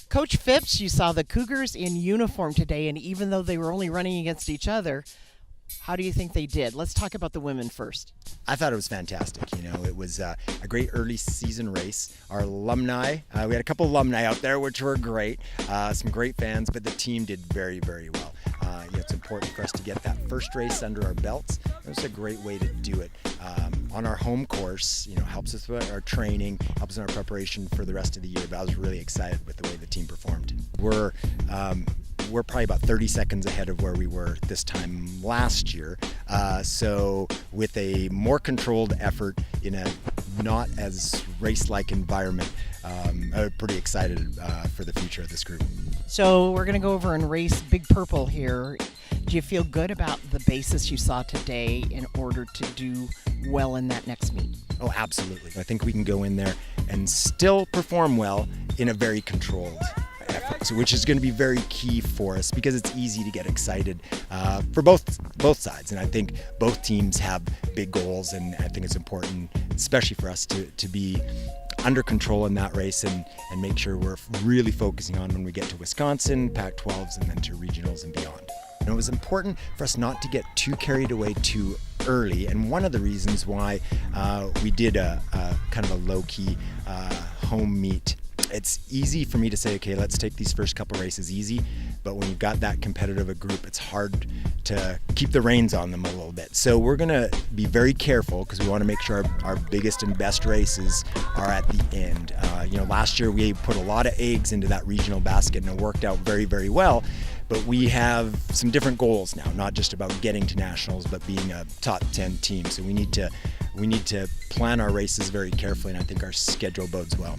Coach Phipps, you saw the Cougars in uniform today, and even though they were only running against each other, how do you think they did? Let's talk about the women first. I thought it was fantastic. It was a great early season race. Our alumni, we had a couple alumni out there, which were great. Some great fans, but the team did very, very well. It's important for us to get that first race under our belts. It was a great way to do it. On our home course, helps us with our training, helps in our preparation for the rest of the year. But I was really excited with the way the team performed. We're probably about 30 seconds ahead of where we were this time last year. So with a more controlled effort in a not as race-like environment, I'm pretty excited for the future of this group. So we're going to go over and race Big Purple here. Do you feel good about the basis you saw today in order to do well in that next meet? Oh, absolutely. I think we can go in there and still perform well in a very controlled effort, which is going to be very key for us because it's easy to get excited for both sides. And I think both teams have big goals, and I think it's important, especially for us, to be under control in that race and make sure we're really focusing on when we get to Wisconsin, Pac-12s, and then to regionals and beyond. It was important for us not to get too carried away too early, and one of the reasons why we did a kind of a low-key home meet. It's easy for me to say, okay, let's take these first couple races easy, but when you've got that competitive a group, it's hard to keep the reins on them a little bit. So we're going to be very careful because we want to make sure our biggest and best races are at the end. Last year we put a lot of eggs into that regional basket and it worked out very, very well. But we have some different goals now, not just about getting to nationals, but being a top 10 team. So we need to plan our races very carefully, and I think our schedule bodes well.